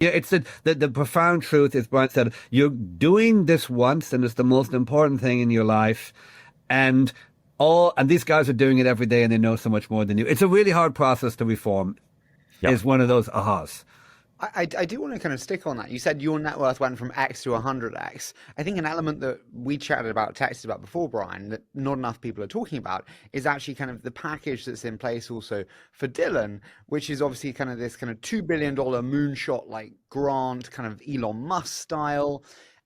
Yeah, it's the profound truth is Brian said, you're doing this once and it's the most important thing in your life. And and these guys are doing it every day and they know so much more than you. It's a really hard process to reform. Yeah. Is one of those ahas. I do want to kind of stick on that. You said your net worth went from X to 100X. I think an element that we chatted about, texted about before, Brian, that not enough people are talking about is actually kind of the package that's in place also for Dylan, which is obviously kind of this kind of $2 billion moonshot like grant, kind of Elon Musk style.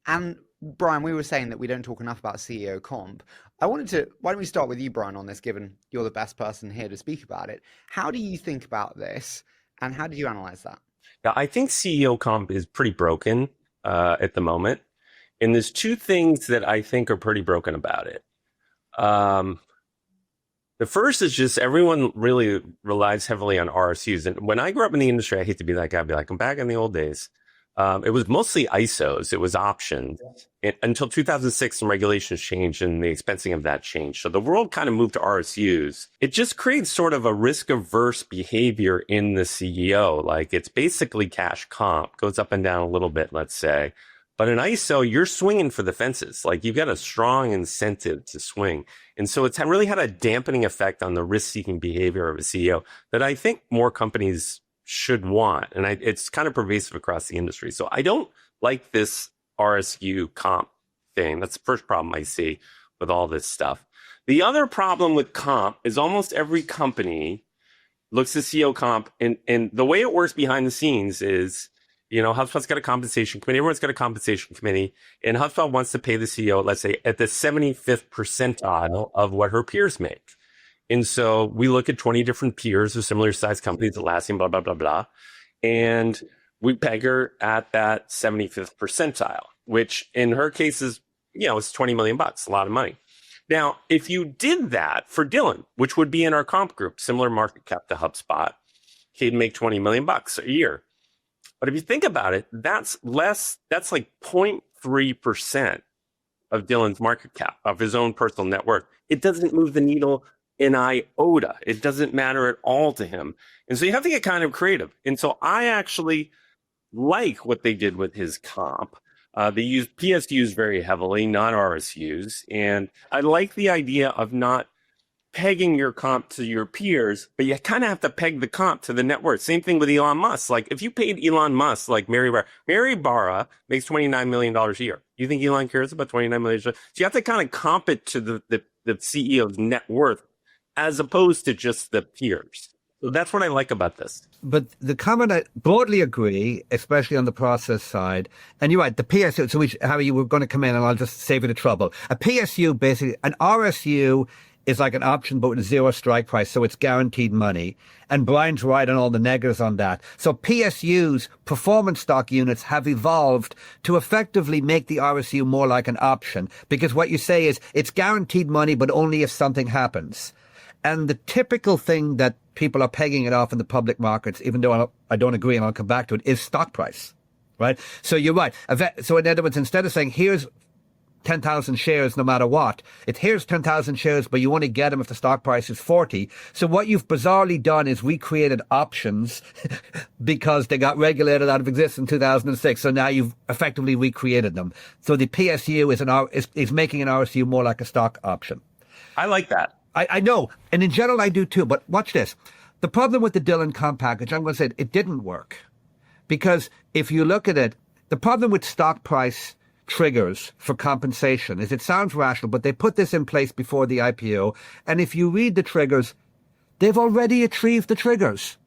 And Brian, we were saying that we don't talk enough about CEO comp. Why don't we start with you, Brian, on this, given you're the best person here to speak about it. How do you think about this and how did you analyze that? Yeah, I think CEO comp is pretty broken at the moment. And there's two things that I think are pretty broken about it. The first is just everyone really relies heavily on RSUs. And when I grew up in the industry, I hate to be that guy, I'd be like, I'm back in the old days. It was mostly ISOs. It was options until 2006. Some regulations changed and the expensing of that changed. So the world kind of moved to RSUs. It just creates sort of a risk-averse behavior in the CEO. Like it's basically cash comp, goes up and down a little bit, let's say. But in ISO, you're swinging for the fences. Like you've got a strong incentive to swing. And so it's really had a dampening effect on the risk-seeking behavior of a CEO that I think more companies should want. And it's kind of pervasive across the industry. So I don't like this RSU comp thing. That's the first problem I see with all this stuff. The other problem with comp is almost every company looks at CEO comp and the way it works behind the scenes is, you know, HubSpot's got a compensation committee. Everyone's got a compensation committee and HubSpot wants to pay the CEO, let's say at the 75th percentile of what her peers make. And so we look at 20 different peers of similar sized companies, Atlassian, blah, blah, blah, blah. And we peg her at that 75th percentile, which in her case is, you know, it's $20 million, a lot of money. Now, if you did that for Dylan, which would be in our comp group, similar market cap to HubSpot, he'd make $20 million a year. But if you think about it, that's like 0.3% of Dylan's market cap, of his own personal net worth. It doesn't move the needle an iota. It doesn't matter at all to him. And so you have to get kind of creative. And so I actually like what they did with his comp. They used PSUs very heavily, not RSUs. And I like the idea of not pegging your comp to your peers, but you kind of have to peg the comp to the net worth. Same thing with Elon Musk. Like if you paid Elon Musk, like Mary Barra makes $29 million a year. You think Elon cares about $29 million a year? So you have to kind of comp it to the CEO's net worth, as opposed to just the peers. So that's what I like about this. But the comment, I broadly agree, especially on the process side. And you're right, the PSU, so Harry, you were going to come in and I'll just save you the trouble. A PSU, basically, an RSU is like an option, but with a zero strike price, so it's guaranteed money. And Brian's right on all the negatives on that. So PSUs, performance stock units, have evolved to effectively make the RSU more like an option. Because what you say is, it's guaranteed money, but only if something happens. And the typical thing that people are pegging it off in the public markets, even though I don't agree and I'll come back to it, is stock price, right? So you're right. So in other words, instead of saying, here's 10,000 shares no matter what, here's 10,000 shares, but you only get them if the stock price is 40. So what you've bizarrely done is we created options because they got regulated out of existence in 2006. So now you've effectively recreated them. So the PSU is making an RSU more like a stock option. I like that. I know, and in general I do too, but watch this. The problem with the Dylan comp package, I'm going to say it didn't work. Because if you look at it, the problem with stock price triggers for compensation is it sounds rational, but they put this in place before the IPO. And if you read the triggers, they've already achieved the triggers.